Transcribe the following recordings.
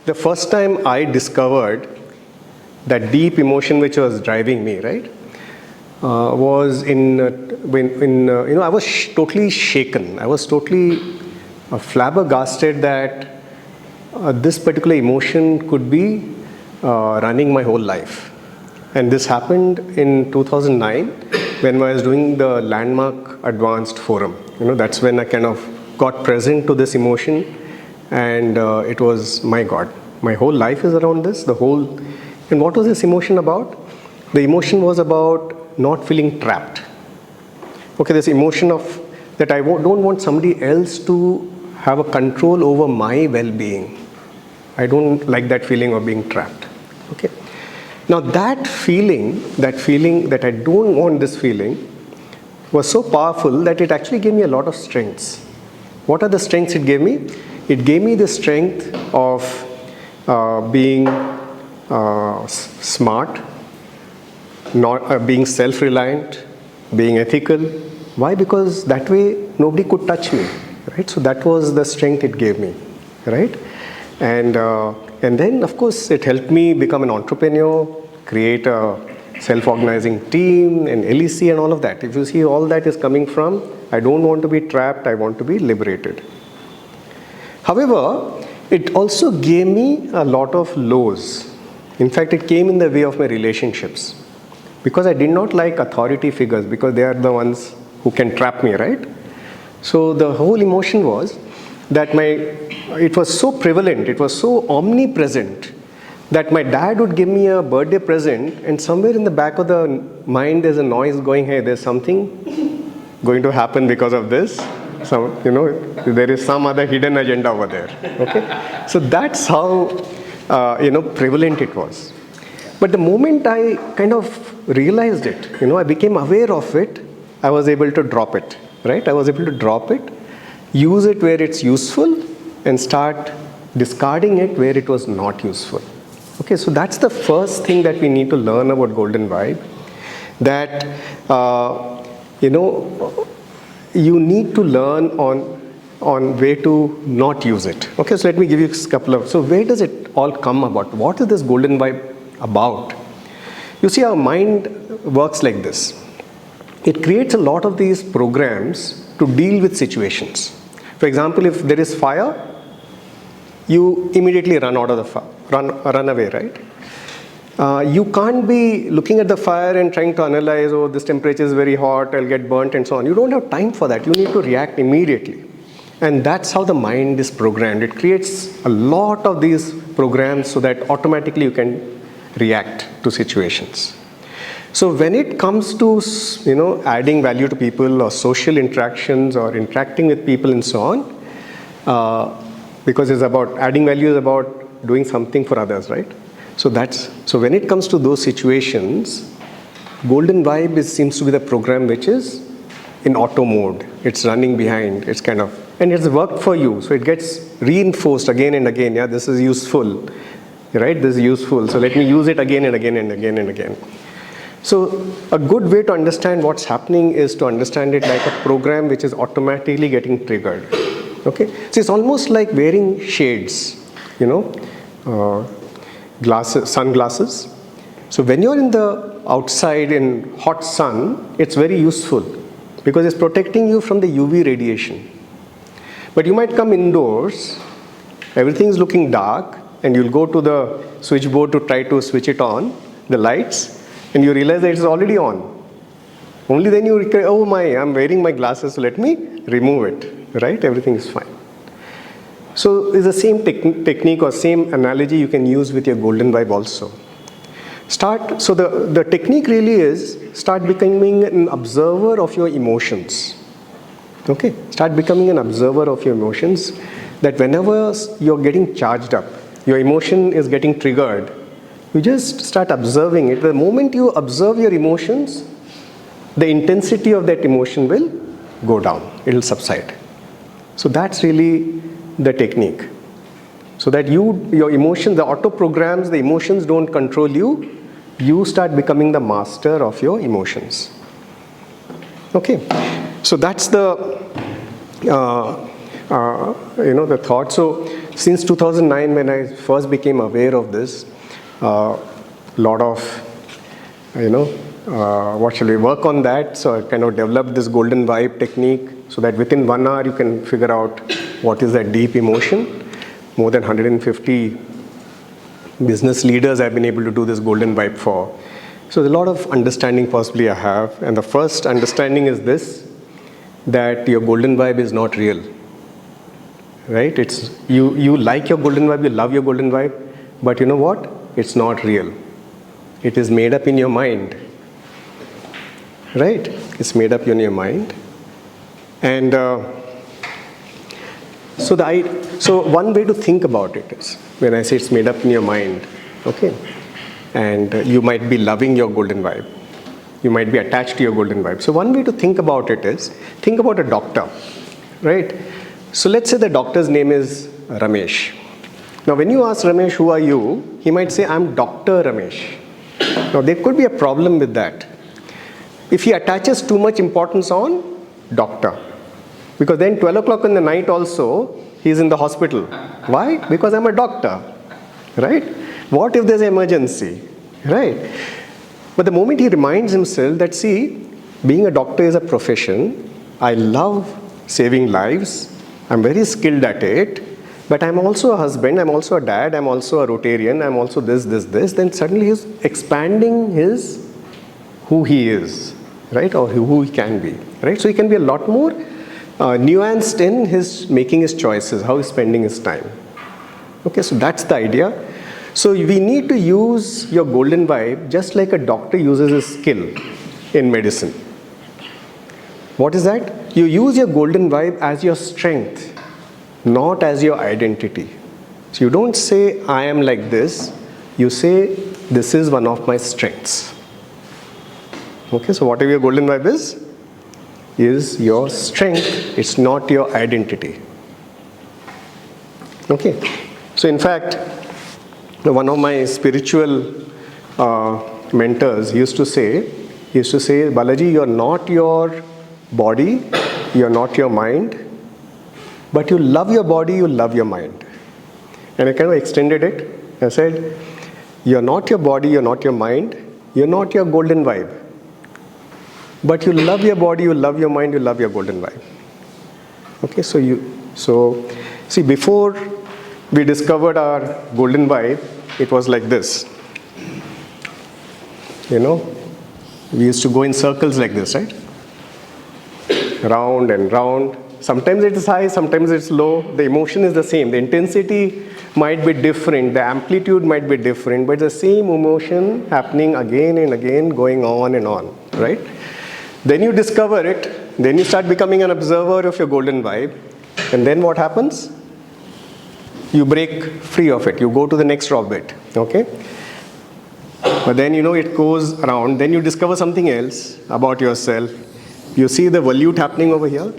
the first time I discovered that deep emotion which was driving me, right, was I was totally shaken. I was totally flabbergasted that this particular emotion could be running my whole life. And this happened in 2009 when I was doing the Landmark Advanced Forum. That's when I kind of got present to this emotion, and it was, my God, my whole life is around this. And what was this emotion about? The emotion was about not feeling trapped. Okay, this emotion of that I don't want somebody else to have a control over my well-being. I don't like that feeling of being trapped. Okay. Now that feeling that I don't want this feeling was so powerful that it actually gave me a lot of strengths. What are the strengths it gave me? It gave me the strength of being smart, not being self-reliant, being ethical. Why? Because that way nobody could touch me, right? So that was the strength it gave me, right? And then, of course, it helped me become an entrepreneur, create a self-organizing team, and LEC and all of that. If you see, all that is coming from, I don't want to be trapped, I want to be liberated. However, it also gave me a lot of lows. In fact, it came in the way of my relationships. Because I did not like authority figures, because they are the ones who can trap me, right? So the whole emotion was that it was so prevalent, it was so omnipresent, that my dad would give me a birthday present, and somewhere in the back of the mind there's a noise going, hey, there's something going to happen because of this. So, there is some other hidden agenda over there. Okay? So that's how, prevalent it was. But the moment I kind of realized it, I became aware of it, I was able to drop it, right? I was able to drop it, use it where it's useful, and start discarding it where it was not useful. Okay, so that's the first thing that we need to learn about Golden Vibe, that, you need to learn on way to not use it. Okay, so let me give you a couple of, so where does it all come about? What is this Golden Vibe about? You see, our mind works like this. It creates a lot of these programs to deal with situations. For example, if there is fire, you immediately run out of the fire, run away, right? You can't be looking at the fire and trying to analyze, oh, this temperature is very hot, I'll get burnt and so on. You don't have time for that. You need to react immediately. And that's how the mind is programmed. It creates a lot of these programs so that automatically you can react to situations. So when it comes to, adding value to people or social interactions or interacting with people and so on, because it's about adding value is about doing something for others, right? So when it comes to those situations, Golden Vibe seems to be the program which is in auto mode. It's running behind. It's kind of, and it's worked for you. So it gets reinforced again and again. Yeah, this is useful, right? This is useful. So let me use it again and again and again and again. So a good way to understand what's happening is to understand it like a program which is automatically getting triggered. Okay, so it's almost like wearing shades, sunglasses. So when you're in the outside in hot sun, it's very useful because it's protecting you from the UV radiation. But you might come indoors, everything's looking dark, and you'll go to the switchboard to try to switch it on, the lights, and you realize that it's already on. Only then you recall, oh my, I'm wearing my glasses, so let me remove it, right? Everything is fine. So it's the same technique or same analogy you can use with your Golden Vibe also. So the technique really is start becoming an observer of your emotions. Okay, start becoming an observer of your emotions, that whenever you're getting charged up, your emotion is getting triggered, you just start observing it. The moment you observe your emotions, the intensity of that emotion will go down, it will subside. So that's really the technique. So that your emotions, the auto programs, the emotions don't control you, you start becoming the master of your emotions. Okay, so that's the the thought. So since 2009, when I first became aware of this, lot of, what shall we work on that? So I kind of developed this golden vibe technique so that within 1 hour you can figure out what is that deep emotion. More than 150 business leaders have been able to do this golden vibe for. So there's a lot of understanding possibly I have. And the first understanding is this, that your golden vibe is not real. Right? It's you like your golden vibe, you love your golden vibe, but you know what? It's not real. It is made up in your mind. Right? It's made up in your mind. And so one way to think about it is, when I say it's made up in your mind, okay, and you might be loving your golden vibe. You might be attached to your golden vibe. So one way to think about it is, think about a doctor, right? So let's say the doctor's name is Ramesh. Now when you ask Ramesh, who are you? He might say, I'm Dr. Ramesh. Now there could be a problem with that. If he attaches too much importance on doctor, because then 12 o'clock in the night also, he's in the hospital. Why? Because I'm a doctor, right? What if there's an emergency, right? But the moment he reminds himself that, see, being a doctor is a profession, I love saving lives, I'm very skilled at it, but I'm also a husband, I'm also a dad, I'm also a Rotarian, I'm also this, then suddenly he's expanding his, who he is, right? Or who he can be, right? So he can be a lot more nuanced in his making his choices, how he's spending his time. Okay, so that's the idea. So we need to use your golden vibe just like a doctor uses his skill in medicine. What is that? You use your golden vibe as your strength, not as your identity. So you don't say, I am like this. You say, this is one of my strengths. Okay, so whatever your golden vibe is your strength. It's not your identity. Okay, so in fact, one of my spiritual mentors used to say, Balaji, you're not your body, you're not your mind, but you love your body, you love your mind. And I kind of extended it. I said, you're not your body, you're not your mind, you're not your golden vibe. But you love your body, you love your mind, you love your golden vibe. Okay, so see, before we discovered our golden vibe, it was like this. We used to go in circles like this, right? Round and round. Sometimes it is high, sometimes it's low. The emotion is the same. The intensity might be different, the amplitude might be different, but the same emotion happening again and again, going on and on, right? Then you discover it, then you start becoming an observer of your golden vibe, and then what happens? You break free of it, you go to the next orbit, okay? But then it goes around, then you discover something else about yourself. You see the volute happening over here,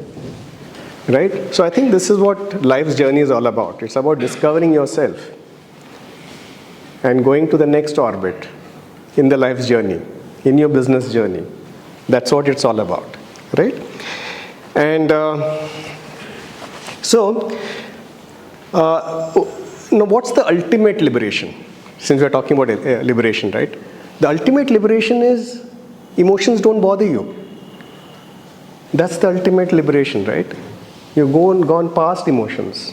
right? So I think this is what life's journey is all about. It's about discovering yourself and going to the next orbit in the life's journey, in your business journey. That's what it's all about, right? And what's the ultimate liberation? Since we're talking about liberation, right? The ultimate liberation is emotions don't bother you. That's the ultimate liberation, right? You've gone past emotions.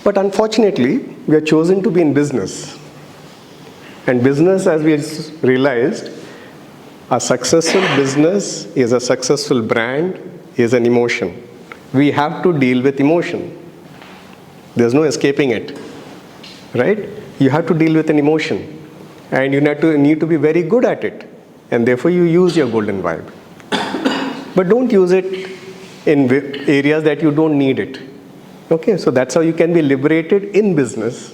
But unfortunately, we are chosen to be in business. And business, as we realized, a successful business is a successful brand, is an emotion. We have to deal with emotion. There's no escaping it, right? You have to deal with an emotion, and you need to be very good at it, and therefore you use your golden vibe. But don't use it in areas that you don't need it. Okay, so that's how you can be liberated in business.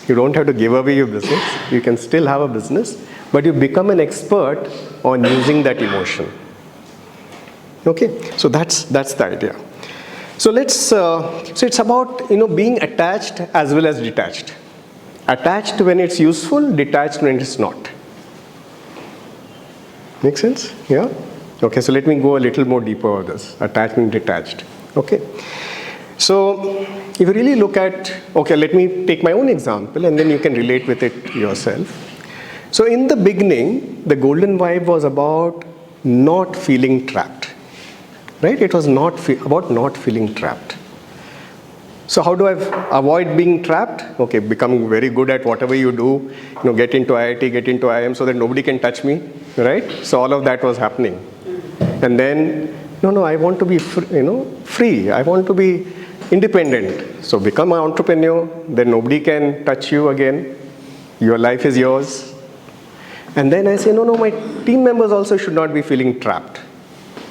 You don't have to give away your business. You can still have a business, but you become an expert on using that emotion. Okay, so that's the idea. So it's about being attached as well as detached. Attached when it's useful, detached when it's not. Make sense? Yeah? Okay, so let me go a little more deeper over this. Attached and detached. Okay. So if you really look at, okay, let me take my own example and then you can relate with it yourself. So in the beginning, the golden vibe was about not feeling trapped, right? It was about not feeling trapped. So how do I avoid being trapped? Okay, becoming very good at whatever you do, get into IIT, get into IIM so that nobody can touch me, right? So all of that was happening. And then, no, I want to be free. I want to be independent. So become an entrepreneur, then nobody can touch you again. Your life is yours. And then I say, no, my team members also should not be feeling trapped.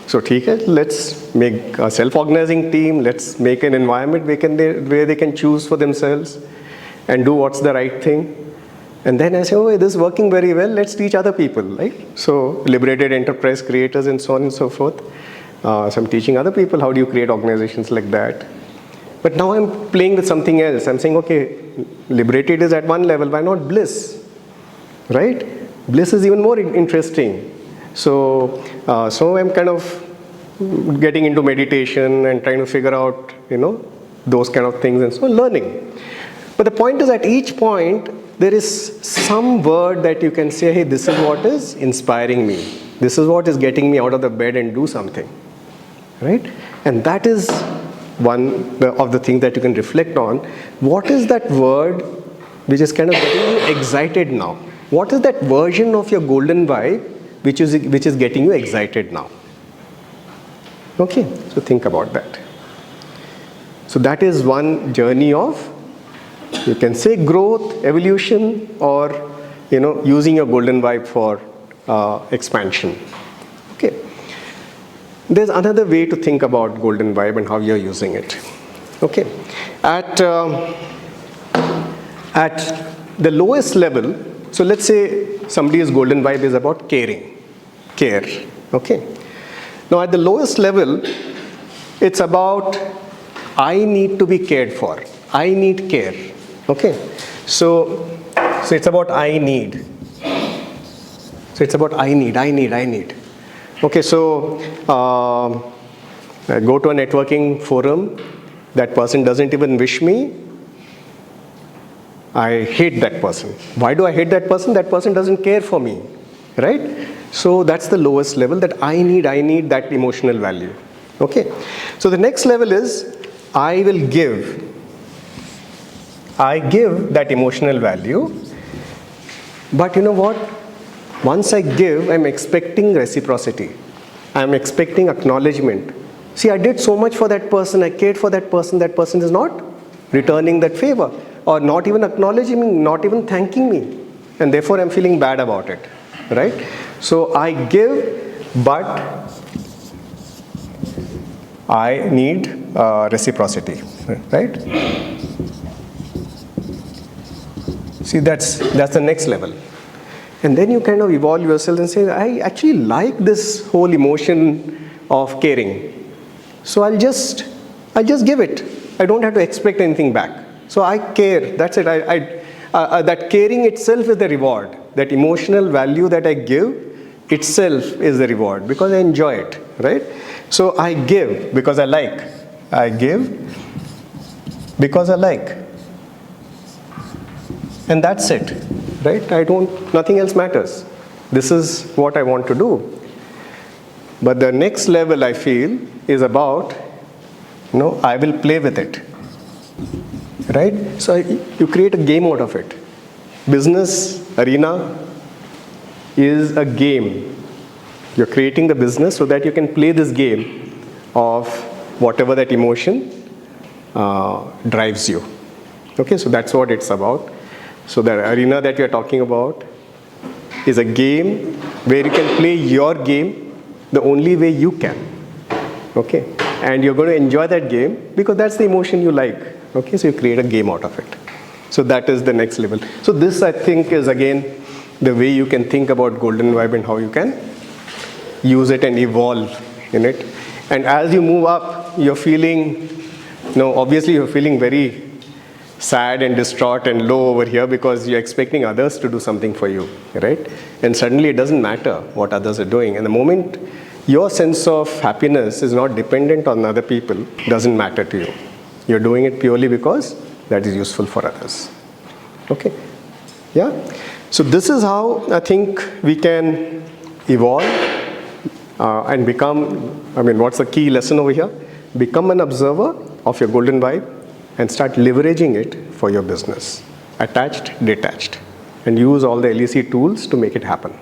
So let's make a self-organizing team, let's make an environment where they can choose for themselves and do what's the right thing. And then I say, oh, this is working very well, let's teach other people, right? So liberated enterprise creators and so on and so forth. So I'm teaching other people how do you create organizations like that. But now I'm playing with something else. I'm saying, okay, liberated is at one level, why not bliss, right? Bliss is even more interesting. So I'm kind of getting into meditation and trying to figure out, those kind of things and so learning. But the point is at each point, there is some word that you can say, hey, this is what is inspiring me. This is what is getting me out of the bed and do something, right? And that is one of the things that you can reflect on. What is that word which is kind of getting you excited now? What is that version of your golden vibe which is getting you excited now? Okay, so think about that. So that is one journey of, you can say growth, evolution, or using your golden vibe for expansion. Okay. There's another way to think about golden vibe and how you're using it. Okay. At the lowest level, so let's say somebody's golden vibe is about care. Okay. Now at the lowest level, it's about I need to be cared for. I need care. Okay. So it's about I need. So it's about I need. Okay, so I go to a networking forum, that person doesn't even wish me, I hate that person. Why do I hate that person? That person doesn't care for me, right? So that's the lowest level, that I need that emotional value. Okay, so the next level is I will give. I give that emotional value, but you know what? Once I give, I'm expecting reciprocity. I'm expecting acknowledgement. See, I did so much for that person, I cared for that person is not returning that favor, or not even acknowledging me, not even thanking me, and therefore I'm feeling bad about it, right? So I give, but I need reciprocity, right? See, that's the next level. And then you kind of evolve yourself and say, I actually like this whole emotion of caring. So I'll just give it. I don't have to expect anything back. So I care, that's it. That caring itself is the reward. That emotional value that I give itself is the reward because I enjoy it, right? So I give because I like. I give because I like. And that's it, right? Nothing else matters. This is what I want to do. But the next level I feel is about, I will play with it, right? So you create a game out of it. Business arena is a game. You're creating the business so that you can play this game of whatever that emotion drives you. Okay, so that's what it's about. So the arena that we are talking about is a game where you can play your game the only way you can. Okay, and you're going to enjoy that game because that's the emotion you like. Okay, so you create a game out of it. So that is the next level. So this, I think, is again the way you can think about golden vibe and how you can use it and evolve in it. And as you move up, you're feeling, obviously you're feeling very sad and distraught and low over here because you're expecting others to do something for you, right? And suddenly it doesn't matter what others are doing. And the moment Your sense of happiness is not dependent on other people, doesn't matter to you. You're doing it purely because that is useful for others. Okay? Yeah? So this is how I think we can evolve and become, what's the key lesson over here? Become an observer of your golden vibe and start leveraging it for your business. Attached, detached. And use all the LEC tools to make it happen.